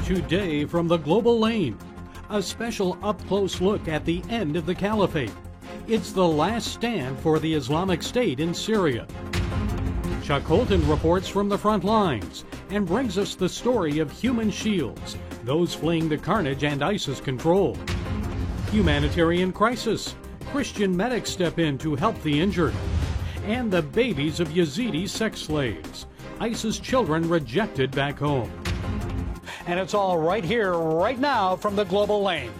Today from the Global Lane, a special up-close look at the end of the caliphate. It's the last stand for the Islamic State in Syria. Chuck Holton reports from the front lines and brings us the story of human shields, those fleeing the carnage and ISIS control. Humanitarian crisis. Christian medics step in to help the injured. And the babies of Yazidi sex slaves. ISIS children rejected back home. And it's all right here, right now, from the Global Lane.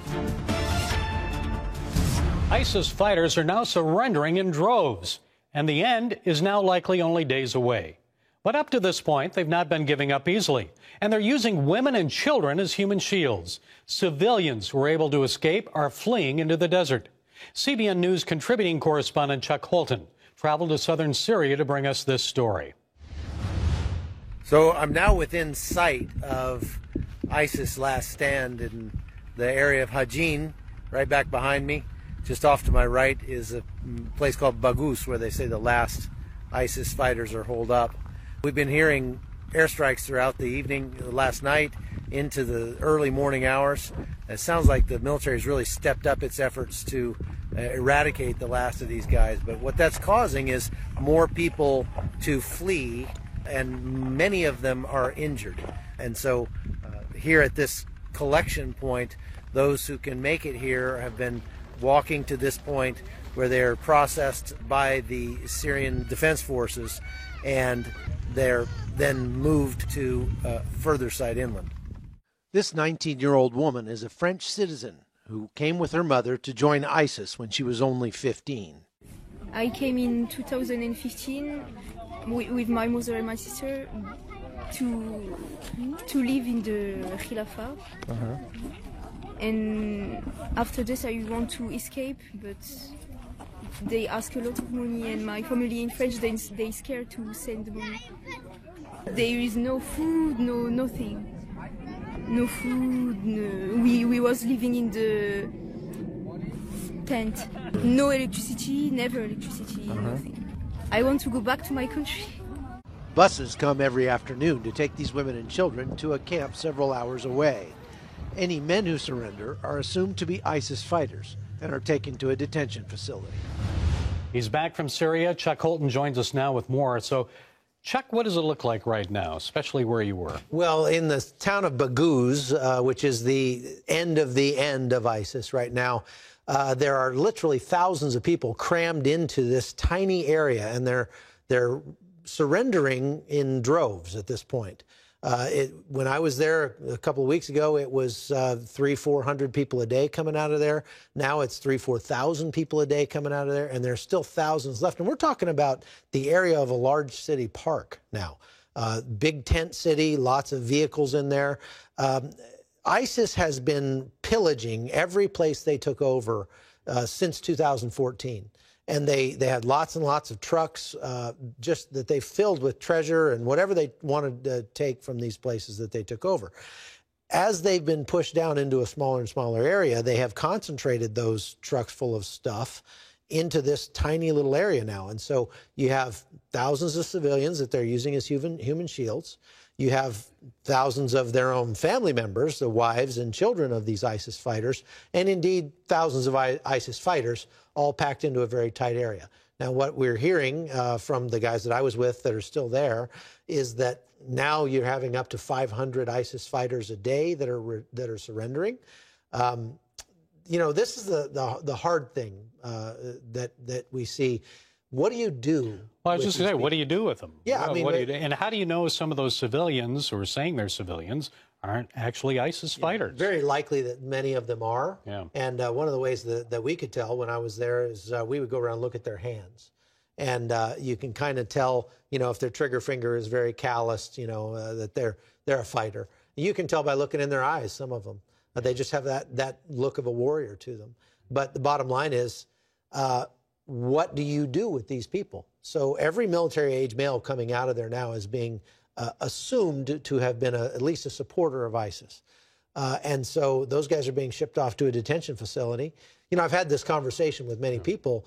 ISIS fighters are now surrendering in droves, and the end is now likely only days away. But up to this point, they've not been giving up easily, and they're using women and children as human shields. Civilians who are able to escape are fleeing into the desert. CBN News contributing correspondent Chuck Holton traveled to southern Syria to bring us this story. So I'm now within sight of ISIS' last stand in the area of Hajin, right back behind me. Just off to my right is a place called Baghous, where they say the last ISIS fighters are holed up. We've been hearing airstrikes throughout the evening, last night, into the early morning hours. It sounds like the military has really stepped up its efforts to eradicate the last of these guys. But what that's causing is more people to flee, and many of them are injured. And so here at this collection point, those who can make it here have been walking to this point where they're processed by the Syrian Defense Forces, and they're then moved to further side inland. This 19-year-old woman is a French citizen who came with her mother to join ISIS when she was only 15. I came in 2015 with my mother and my sister to live in the Khilafah. And after this I want to escape, but they ask a lot of money, and my family in French, they scared to send the money. There is no food, nothing. No food, we was living in the tent. No electricity, never electricity, nothing. I want to go back to my country. Buses come every afternoon to take these women and children to a camp several hours away. Any men who surrender are assumed to be ISIS fighters and are taken to a detention facility. He's back from Syria. Chuck Holton joins us now with more. So, Chuck, what does it look like right now, especially where you were? Well, in the town of Baghous, which is the end of ISIS right now, there are literally thousands of people crammed into this tiny area, and they're surrendering in droves at this point. When I was there a couple of weeks ago, it was 300-400 people a day coming out of there. Now it's 3,000-4,000 people a day coming out of there, and there's still thousands left. And we're talking about the area of a large city park now. Big tent city, lots of vehicles in there. ISIS has been pillaging every place they took over since 2014. And they had lots and lots of trucks just that they filled with treasure and whatever they wanted to take from these places that they took over. As they've been pushed down into a smaller and smaller area, they have concentrated those trucks full of stuff into this tiny little area now. And so you have thousands of civilians that they're using as human shields. You have thousands of their own family members, the wives and children of these ISIS fighters, and indeed thousands of ISIS fighters all packed into a very tight area. Now, what we're hearing from the guys that I was with that are still there is that now you're having up to 500 ISIS fighters a day that are surrendering. You know, this is the hard thing that we see. What do you do? Well, I was just going to say, what do you do with them? Yeah, I mean, what do you do? And how do you know some of those civilians who are saying they're civilians aren't actually ISIS fighters? Very likely that many of them are. Yeah. And one of the ways that we could tell when I was there is we would go around and look at their hands. And you can kind of tell, you know, if their trigger finger is very calloused, you know, that they're a fighter. You can tell by looking in their eyes, some of them. They just have that look of a warrior to them. But the bottom line is, what do you do with these people? So every military-age male coming out of there now is being assumed to have been at least a supporter of ISIS. And so those guys are being shipped off to a detention facility. You know, I've had this conversation with many people.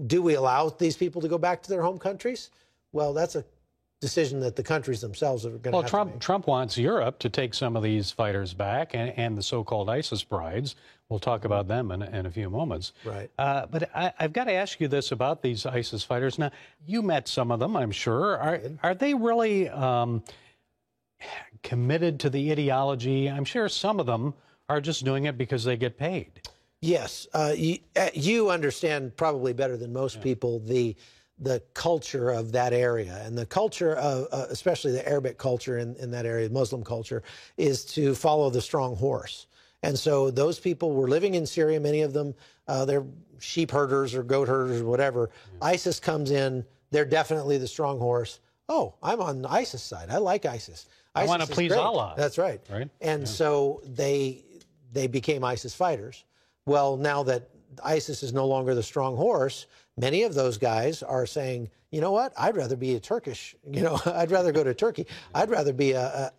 Do we allow these people to go back to their home countries? Well, that's a decision that the countries themselves are going to have to make. Trump wants Europe to take some of these fighters back and the so-called ISIS brides. We'll talk about them in a few moments. Right. But I've got to ask you this about these ISIS fighters. Now, you met some of them, I'm sure. Are they really committed to the ideology? I'm sure some of them are just doing it because they get paid. Yes. You understand probably better than most people the culture of that area, and the culture of especially the Arabic culture in that area, Muslim culture, is to follow the strong horse. And so those people were living in Syria, many of them, they're sheep herders or goat herders or whatever. ISIS comes in, they're definitely the strong horse. Oh, I'm on the ISIS side. I like ISIS. I want to please Allah. That's right. And so they became ISIS fighters. Well, now that ISIS is no longer the strong horse, many of those guys are saying, you know what, I'd rather be a Turkish, I'd rather go to Turkey. I'd rather be a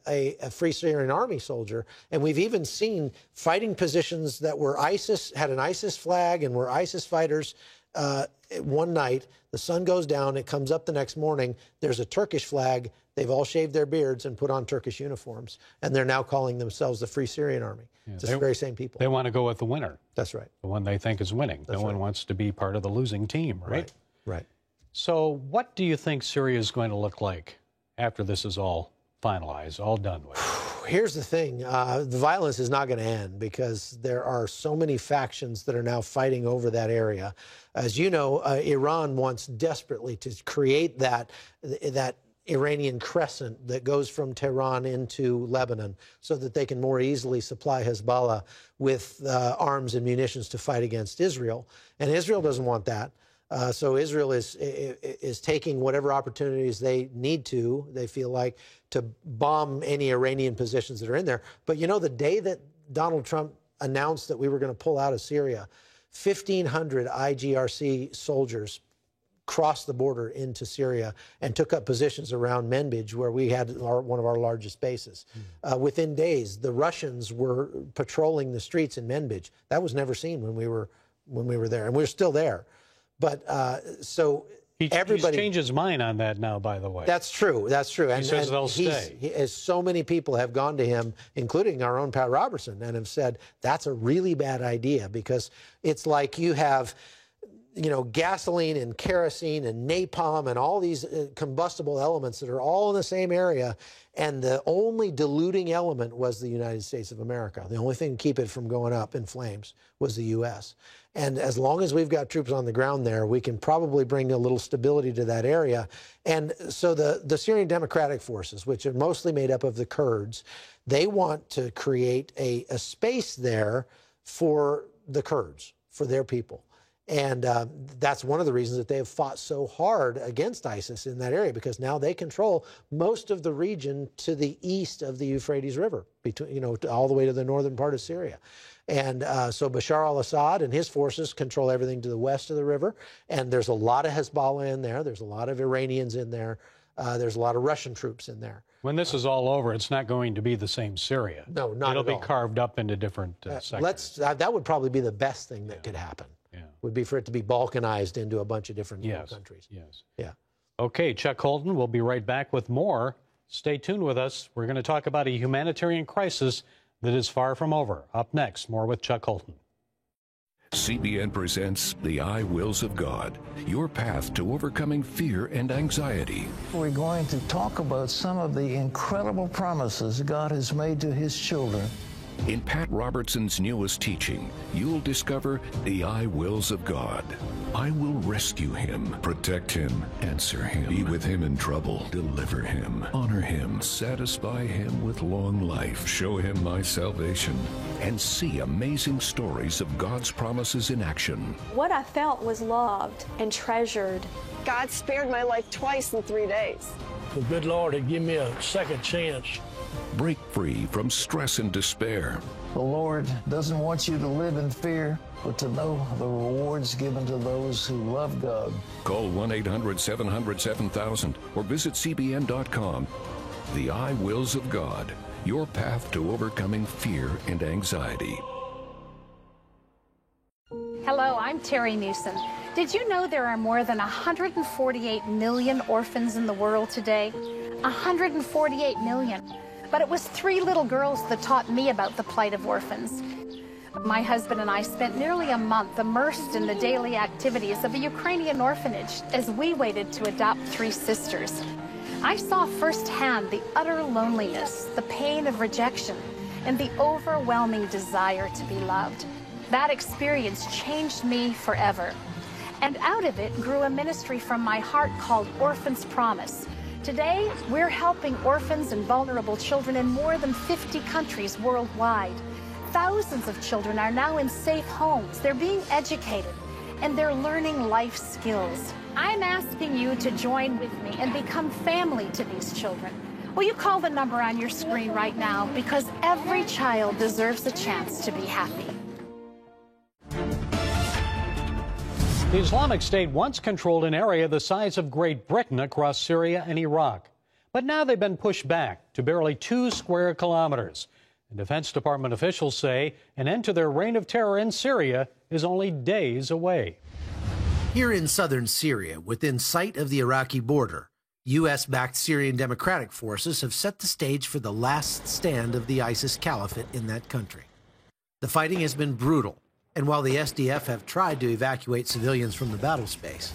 Free Syrian Army soldier. And we've even seen fighting positions that were ISIS, had an ISIS flag and were ISIS fighters. One night, the sun goes down, it comes up the next morning, there's a Turkish flag. They've all shaved their beards and put on Turkish uniforms, and they're now calling themselves the Free Syrian Army. It's the very same people. They want to go with the winner. That's right. The one they think is winning. No one wants to be part of the losing team, right? Right. So what do you think Syria is going to look like after this is all finalized, all done with? Here's the thing. The violence is not going to end because there are so many factions that are now fighting over that area. As you know, Iran wants desperately to create that Iranian crescent that goes from Tehran into Lebanon so that they can more easily supply Hezbollah with arms and munitions to fight against Israel. And Israel doesn't want that. So Israel is taking whatever opportunities they need to, they feel like, to bomb any Iranian positions that are in there. But the day that Donald Trump announced that we were going to pull out of Syria, 1,500 IGRC soldiers crossed the border into Syria and took up positions around Manbij, where we had one of our largest bases. Within days, the Russians were patrolling the streets in Manbij. That was never seen when we were there, and we're still there. But so everybody... He's changed his mind on that now, by the way. That's true. That's true. He says they'll stay. So many people have gone to him, including our own Pat Robertson, and have said, that's a really bad idea, because it's like you have... gasoline and kerosene and napalm and all these combustible elements that are all in the same area, and the only diluting element was the United States of America. The only thing to keep it from going up in flames was the U.S. And as long as we've got troops on the ground there, we can probably bring a little stability to that area. And so the Syrian Democratic Forces, which are mostly made up of the Kurds, they want to create a space there for the Kurds, for their people. And that's one of the reasons that they have fought so hard against ISIS in that area, because now they control most of the region to the east of the Euphrates River, between, all the way to the northern part of Syria. And so Bashar al-Assad and his forces control everything to the west of the river. And there's a lot of Hezbollah in there. There's a lot of Iranians in there. There's a lot of Russian troops in there. When this is all over, it's not going to be the same Syria. No, not at all. It'll be carved up into different sectors. That would probably be the best thing that could happen. Would be for it to be balkanized into a bunch of different countries. Yes. Yeah. Okay, Chuck Colton, we'll be right back with more. Stay tuned with us. We're going to talk about a humanitarian crisis that is far from over. Up next, more with Chuck Colton. CBN presents The I Wills of God, your path to overcoming fear and anxiety. We're going to talk about some of the incredible promises God has made to his children. In Pat Robertson's newest teaching, you'll discover the I wills of God. I will rescue him, protect him, answer him, be with him in trouble, deliver him, honor him, satisfy him with long life, show him my salvation, and see amazing stories of God's promises in action. What I felt was loved and treasured. God spared my life twice in 3 days. The good Lord had given me a second chance. Break free from stress and despair. The Lord doesn't want you to live in fear, but to know the rewards given to those who love God. Call 1-800-700-7000 or visit CBN.com. The I Wills of God, your path to overcoming fear and anxiety. Hello, I'm Terry Newsom. Did you know there are more than 148 million orphans in the world today? 148 million. But it was 3 little girls that taught me about the plight of orphans. My husband and I spent nearly a month immersed in the daily activities of a Ukrainian orphanage as we waited to adopt 3 sisters. I saw firsthand the utter loneliness, the pain of rejection, and the overwhelming desire to be loved. That experience changed me forever. And out of it grew a ministry from my heart called Orphans Promise. Today, we're helping orphans and vulnerable children in more than 50 countries worldwide. Thousands of children are now in safe homes. They're being educated, and they're learning life skills. I'm asking you to join with me and become family to these children. Will you call the number on your screen right now? Because every child deserves a chance to be happy. The Islamic State once controlled an area the size of Great Britain across Syria and Iraq. But now they've been pushed back to barely 2 square kilometers. And Defense Department officials say an end to their reign of terror in Syria is only days away. Here in southern Syria, within sight of the Iraqi border, U.S.-backed Syrian Democratic Forces have set the stage for the last stand of the ISIS caliphate in that country. The fighting has been brutal. And while the SDF have tried to evacuate civilians from the battle space,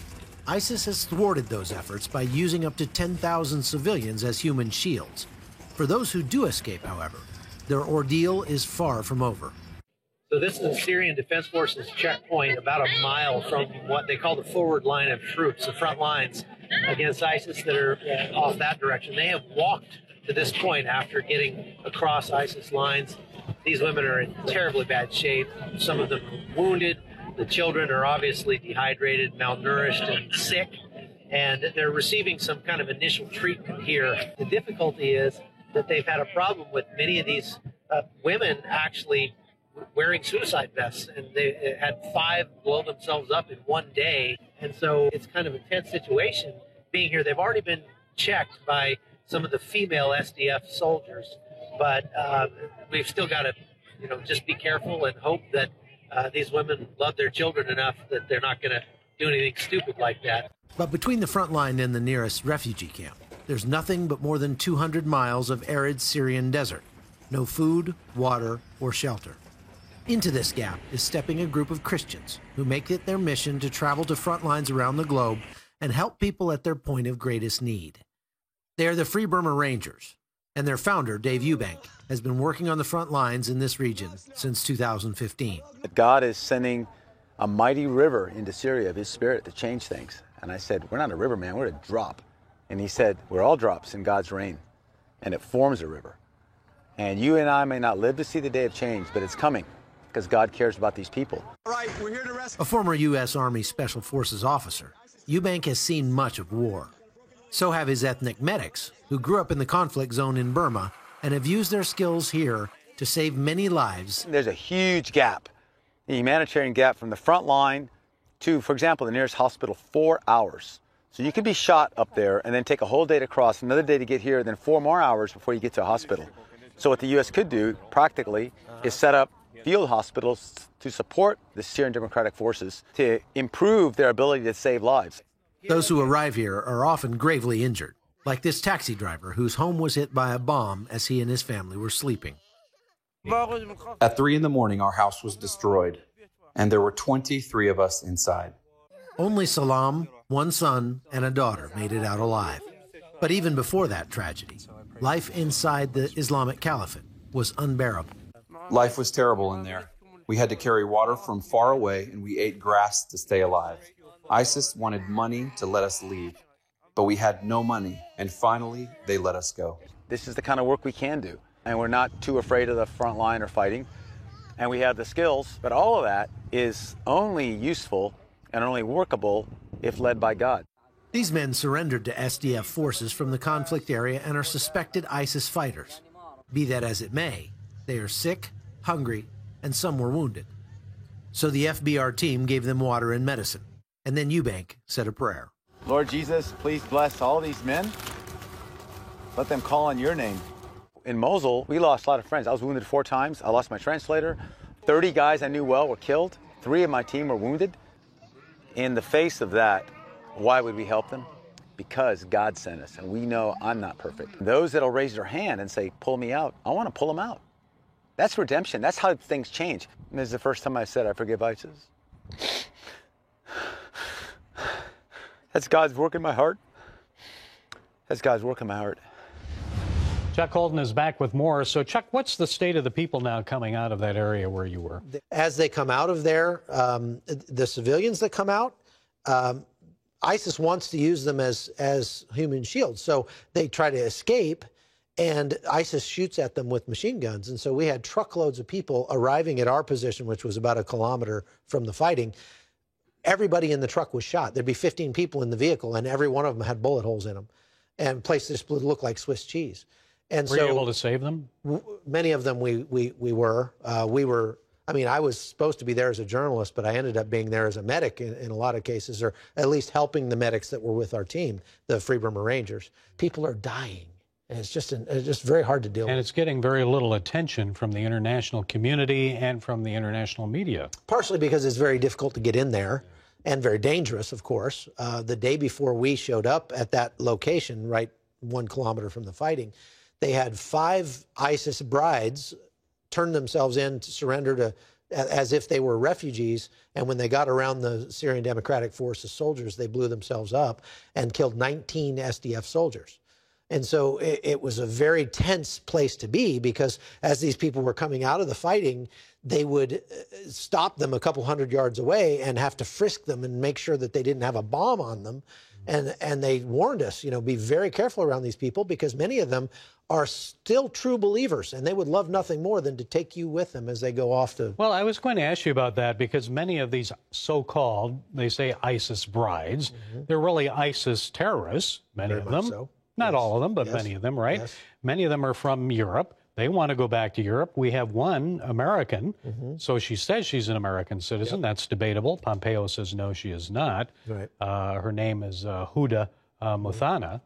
ISIS has thwarted those efforts by using up to 10,000 civilians as human shields. For those who do escape, however, their ordeal is far from over. So this is the Syrian Defense Forces checkpoint about a mile from what they call the forward line of troops, the front lines against ISIS that are off that direction. They have walked to this point after getting across ISIS lines. These women are in terribly bad shape. Some of them are wounded. The children are obviously dehydrated, malnourished, and sick. And they're receiving some kind of initial treatment here. The difficulty is that they've had a problem with many of these women actually wearing suicide vests. And they had 5 blow themselves up in one day. And so it's kind of a tense situation being here. They've already been checked by some of the female SDF soldiers. But we've still got to, just be careful and hope that these women love their children enough that they're not going to do anything stupid like that. But between the front line and the nearest refugee camp, there's nothing but more than 200 miles of arid Syrian desert. No food, water, or shelter. Into this gap is stepping a group of Christians who make it their mission to travel to front lines around the globe and help people at their point of greatest need. They are the Free Burma Rangers, and their founder, Dave Eubank, has been working on the front lines in this region since 2015. God is sending a mighty river into Syria of his spirit to change things. And I said, we're not a river, man, we're a drop. And he said, we're all drops in God's rain, and it forms a river. And you and I may not live to see the day of change, but it's coming because God cares about these people. All right, we're here to rescue. A former U.S. Army Special Forces officer, Eubank has seen much of war. So have his ethnic medics, who grew up in the conflict zone in Burma and have used their skills here to save many lives. There's a huge gap, a humanitarian gap from the front line to, for example, the nearest hospital, 4 hours. So you could be shot up there and then take a whole day to cross, another day to get here, then 4 more hours before you get to a hospital. So what the U.S. could do, practically, is set up field hospitals to support the Syrian Democratic Forces to improve their ability to save lives. Those who arrive here are often gravely injured, like this taxi driver whose home was hit by a bomb as he and his family were sleeping. At 3 in the morning, our house was destroyed, and there were 23 of us inside. Only Salam, one son, and a daughter made it out alive. But even before that tragedy, life inside the Islamic Caliphate was unbearable. Life was terrible in there. We had to carry water from far away, and we ate grass to stay alive. ISIS wanted money to let us leave, but we had no money, and finally, they let us go. This is the kind of work we can do, and we're not too afraid of the front line or fighting, and we have the skills, but all of that is only useful and only workable if led by God. These men surrendered to SDF forces from the conflict area and are suspected ISIS fighters. Be that as it may, they are sick, hungry, and some were wounded. So the FBR team gave them water and medicine. And then Eubank said a prayer. Lord Jesus, please bless all these men. Let them call on your name. In Mosul, we lost a lot of friends. I was wounded 4 times. I lost my translator. 30 guys I knew well were killed. 3 of my team were wounded. In the face of that, why would we help them? Because God sent us, and we know I'm not perfect. Those that'll raise their hand and say, pull me out, I want to pull them out. That's redemption. That's how things change. And this is the first time I said I forgive ISIS. That's God's work in my heart. That's God's work in my heart. Chuck Colton is back with more. So, Chuck, what's the state of the people now coming out of that area where you were? As they come out of there, the civilians that come out, ISIS wants to use them as human shields. So they try to escape, and ISIS shoots at them with machine guns. And so we had truckloads of people arriving at our position, which was about a kilometer from the fighting. Everybody in the truck was shot. There'd be 15 people in the vehicle, and every one of them had bullet holes in them, and places would look like Swiss cheese. And were you able to save them? Many of them we were. I mean, I was supposed to be there as a journalist, but I ended up being there as a medic in a lot of cases, or at least helping the medics that were with our team, the Free Burma Rangers. People are dying, and it's just very hard to deal with. And it's getting very little attention from the international community and from the international media. Partially because it's very difficult to get in there, and very dangerous, of course. The day before we showed up at that location, right 1 kilometer from the fighting, they had 5 ISIS brides turn themselves in to surrender as if they were refugees. And when they got around the Syrian Democratic Forces soldiers, they blew themselves up and killed 19 SDF soldiers. And so it was a very tense place to be, because as these people were coming out of the fighting, they would stop them a couple hundred yards away and have to frisk them and make sure that they didn't have a bomb on them. And they warned us, be very careful around these people, because many of them are still true believers, and they would love nothing more than to take you with them as they go off to... Well, I was going to ask you about that, because many of these so-called, they say ISIS brides, they're really ISIS terrorists, many of them. So. Not all of them, but many of them, right? Yes. Many of them are from Europe. They want to go back to Europe. We have one American, so she says she's an American citizen. Yep. That's debatable. Pompeo says no, she is not. Right. Her name is Huda Muthana.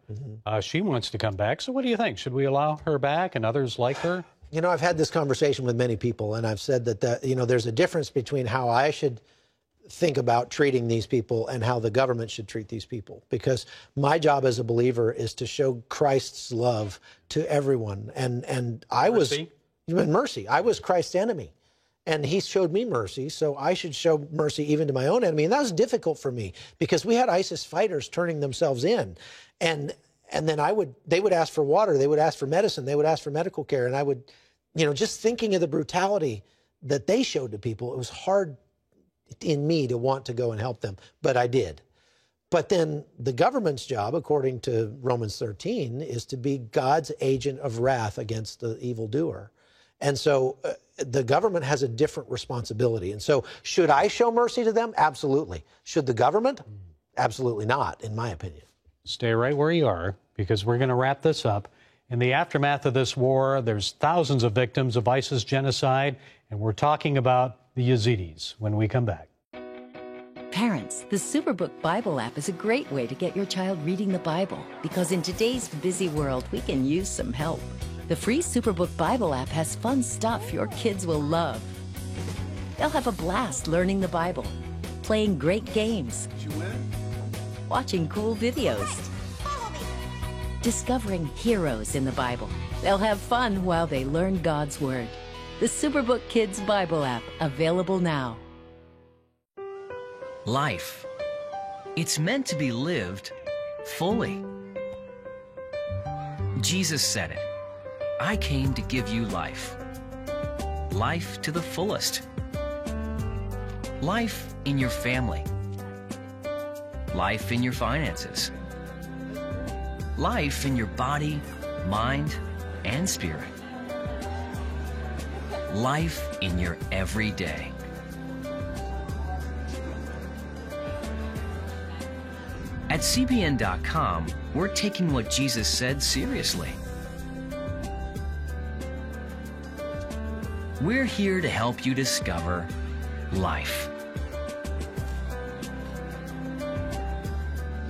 She wants to come back. So what do you think? Should we allow her back and others like her? I've had this conversation with many people, and I've said that, there's a difference between how I should think about treating these people and how the government should treat these people, because my job as a believer is to show Christ's love to everyone. And I was mercy. I was Christ's enemy, and he showed me mercy, so I should show mercy even to my own enemy. And that was difficult for me, because we had ISIS fighters turning themselves in, and then they would ask for water, they would ask for medicine, they would ask for medical care, and I would, just thinking of the brutality that they showed to people, it was hard in me to want to go and help them, but I did. But then the government's job, according to Romans 13, is to be God's agent of wrath against the evildoer. And so the government has a different responsibility. And so should I show mercy to them? Absolutely. Should the government? Absolutely not, in my opinion. Stay right where you are, because we're going to wrap this up. In the aftermath of this war, there's thousands of victims of ISIS genocide, and we're talking about the Yazidis when we come back. Parents, the Superbook Bible app is a great way to get your child reading the Bible, because in today's busy world, we can use some help. The free Superbook Bible app has fun stuff your kids will love. They'll have a blast learning the Bible, playing great games, watching cool videos, discovering heroes in the Bible. They'll have fun while they learn God's Word. The Superbook Kids Bible app, available now. Life. It's meant to be lived fully. Jesus said it. I came to give you life. Life to the fullest. Life in your family. Life in your finances. Life in your body, mind, and spirit. Life in your everyday. At CBN.com, we're taking what Jesus said seriously. We're here to help you discover life.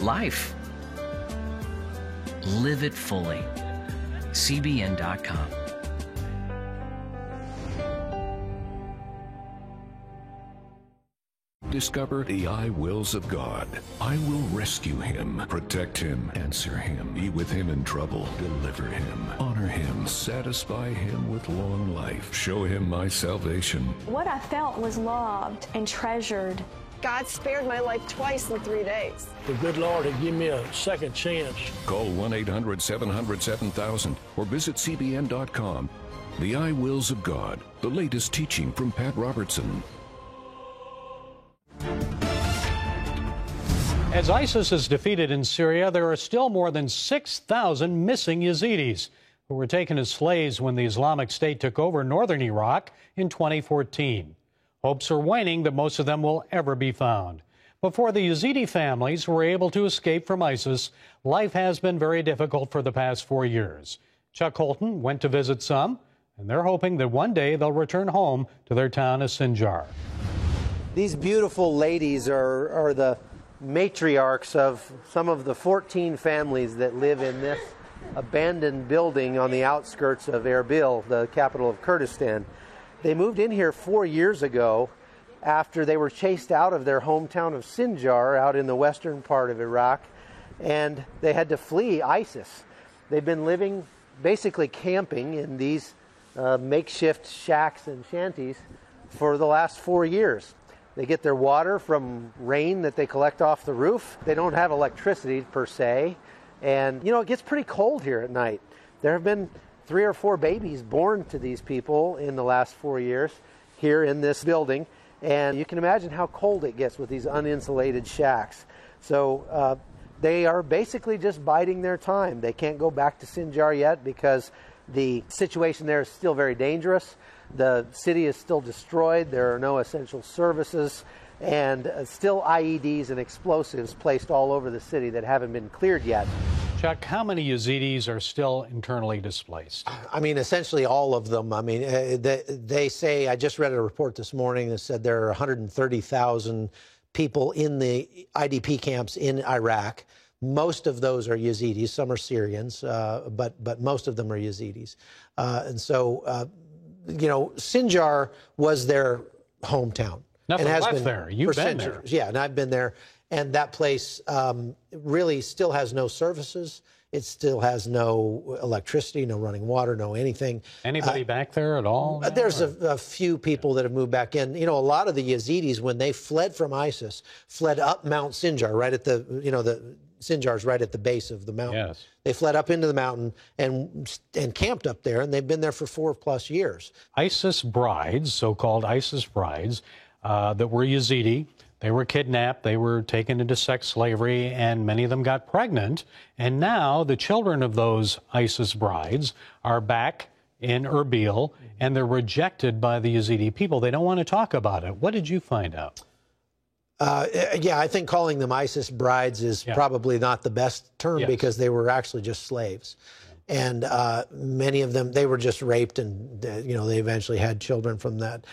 Life. Live it fully. CBN.com. Discover the I wills of God. I will rescue him, protect him, answer him, be with him in trouble, deliver him, honor him, satisfy him with long life, show him my salvation. What I felt was loved and treasured. God spared my life twice in 3 days. The good Lord had given me a second chance. Call 1-800-700-7000 or visit cbn.com. The I wills of God, the latest teaching from Pat Robertson. As ISIS is defeated in Syria, there are still more than 6,000 missing Yazidis who were taken as slaves when the Islamic State took over northern Iraq in 2014. Hopes are waning that most of them will ever be found. But for the Yazidi families who were able to escape from ISIS, life has been very difficult for the past 4 years. Chuck Holton went to visit some, and they're hoping that one day they'll return home to their town of Sinjar. These beautiful ladies are the matriarchs of some of the 14 families that live in this abandoned building on the outskirts of Erbil, the capital of Kurdistan. They moved in here 4 years ago after they were chased out of their hometown of Sinjar out in the western part of Iraq, and they had to flee ISIS. They've been living, basically camping in these makeshift shacks and shanties for the last 4 years. They get their water from rain that they collect off the roof. They don't have electricity per se. And, you know, it gets pretty cold here at night. There have been 3 or 4 babies born to these people in the last 4 years here in this building. And you can imagine how cold it gets with these uninsulated shacks. So they are basically just biding their time. They can't go back to Sinjar yet because the situation there is still very dangerous. The city is still destroyed. There are no essential services, and still IEDs and explosives placed all over the city that haven't been cleared yet. Chuck, how many Yazidis are still internally displaced? I mean, essentially all of them. I mean, they say, I just read a report this morning that said there are 130,000 people in the IDP camps in Iraq. Most of those are Yazidis. Some are Syrians, but most of them are Yazidis. And so, you know, Sinjar was their hometown. Nothing and has left been there. You've been there. Yeah, and I've been there. And that place really still has no services. It still has no electricity, no running water, no anything. Anybody back there at all? There's a few people that have moved back in. You know, a lot of the Yazidis, when they fled from ISIS, fled up Mount Sinjar, right at the, you know, the Sinjar's right at the base of the mountain. Yes. They fled up into the mountain and camped up there, and they've been there for 4+ years. ISIS brides, so-called ISIS brides, that were Yazidi, they were kidnapped, they were taken into sex slavery, and many of them got pregnant. And now the children of those ISIS brides are back in Erbil, and they're rejected by the Yazidi people. They don't want to talk about it. What did you find out? Yeah, I think calling them ISIS brides is probably not the best term because they were actually just slaves. And many of them, they were just raped and, you know, they eventually had children from that.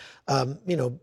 You know,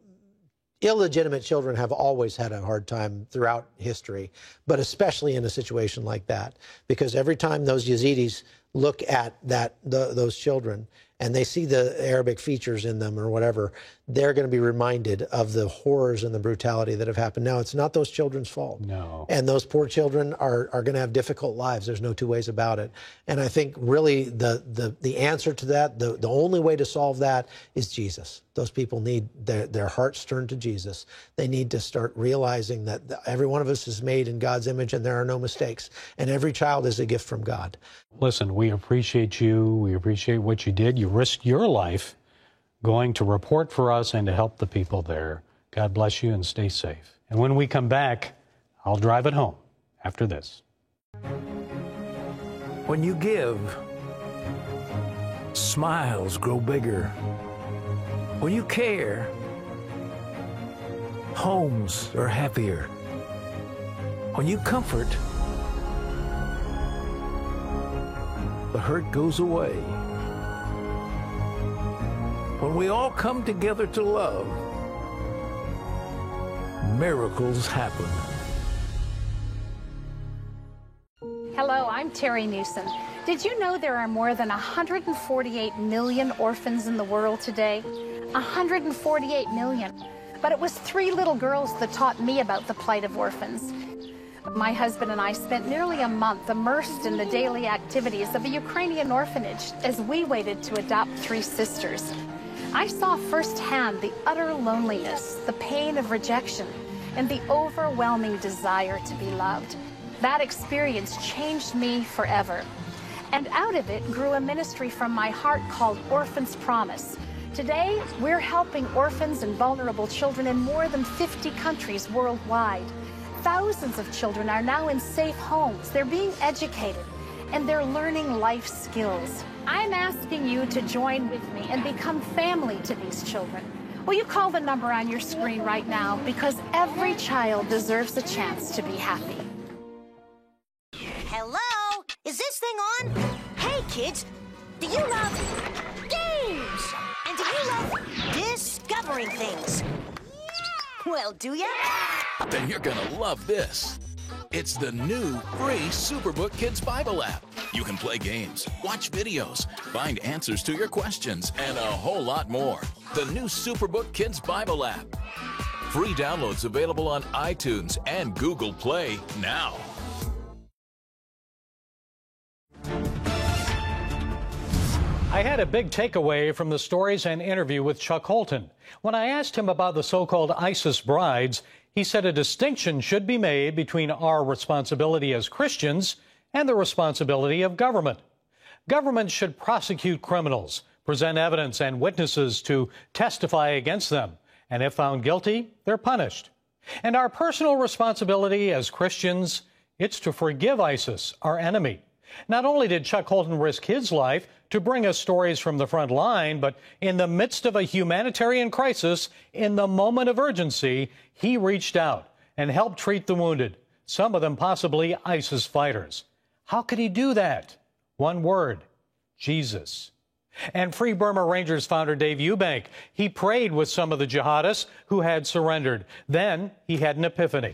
illegitimate children have always had a hard time throughout history, but especially in a situation like that, because every time those Yazidis look at those children and they see the Arabic features in them or whatever, they're going to be reminded of the horrors and the brutality that have happened. Now, it's not those children's fault. No. And those poor children are going to have difficult lives. There's no two ways about it. And I think really the answer to that, the only way to solve that is Jesus. Those people need their hearts turned to Jesus. They need to start realizing that every one of us is made in God's image and there are no mistakes. And every child is a gift from God. Listen, we appreciate you. We appreciate what you did. You risked your life going to report for us and to help the people there. God bless you and stay safe. And when we come back, I'll drive it home after this. When you give, smiles grow bigger. When you care, homes are happier. When you comfort, the hurt goes away. When we all come together to love, miracles happen. Hello, I'm Terry Newsom. Did you know there are more than 148 million orphans in the world today? 148 million. But it was 3 little girls that taught me about the plight of orphans. My husband and I spent nearly a month immersed in the daily activities of a Ukrainian orphanage as we waited to adopt 3 sisters. I saw firsthand the utter loneliness, the pain of rejection, and the overwhelming desire to be loved. That experience changed me forever. And out of it grew a ministry from my heart called Orphans Promise. Today, we're helping orphans and vulnerable children in more than 50 countries worldwide. Thousands of children are now in safe homes. They're being educated, and they're learning life skills. I'm asking you to join with me and become family to these children. Will you call the number on your screen right now? Because every child deserves a chance to be happy. Hello? Is this thing on? Hey, kids, do you love games? And do you love discovering things? Well, do ya? Then you're gonna love this. It's the new free Superbook Kids Bible app. You can play games, watch videos, find answers to your questions, and a whole lot more. The new Superbook Kids Bible app. Free downloads available on iTunes and Google Play now. I had a big takeaway from the stories and interview with Chuck Holton. When I asked him about the so-called ISIS brides, he said a distinction should be made between our responsibility as Christians and the responsibility of government. Government should prosecute criminals, present evidence and witnesses to testify against them, and if found guilty, they're punished. And our personal responsibility as Christians, it's to forgive ISIS, our enemy. Not only did Chuck Holton risk his life to bring us stories from the front line, but in the midst of a humanitarian crisis, in the moment of urgency, he reached out and helped treat the wounded, some of them possibly ISIS fighters. How could he do that? One word: Jesus. And Free Burma Rangers founder Dave Eubank, he prayed with some of the jihadists who had surrendered. Then he had an epiphany.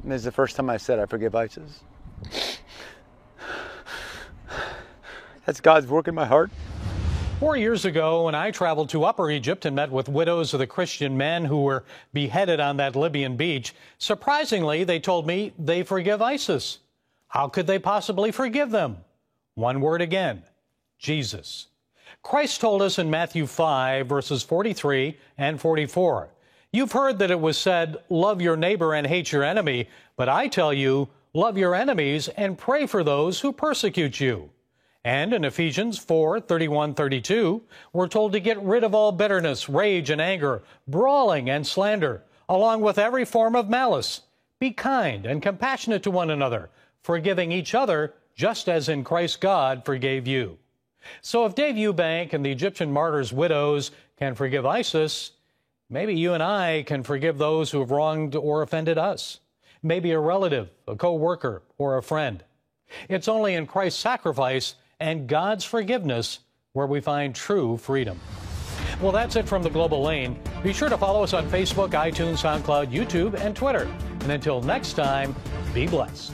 This is the first time I said I forgive ISIS. That's God's work in my heart. 4 years ago, when I traveled to Upper Egypt and met with widows of the Christian men who were beheaded on that Libyan beach, surprisingly, they told me they forgive ISIS. How could they possibly forgive them? One word again: Jesus. Christ told us in Matthew 5, verses 43 and 44, "You've heard that it was said, 'Love your neighbor and hate your enemy,' but I tell you, love your enemies and pray for those who persecute you." And in Ephesians 4:31-32, we're told to get rid of all bitterness, rage and anger, brawling and slander, along with every form of malice. Be kind and compassionate to one another, forgiving each other, just as in Christ God forgave you. So if Dave Eubank and the Egyptian martyrs' widows can forgive ISIS, maybe you and I can forgive those who have wronged or offended us. Maybe a relative, a co-worker, or a friend. It's only in Christ's sacrifice and God's forgiveness where we find true freedom. Well, that's it from the Global Lane. Be sure to follow us on Facebook, iTunes, SoundCloud, YouTube, and Twitter. And until next time, be blessed.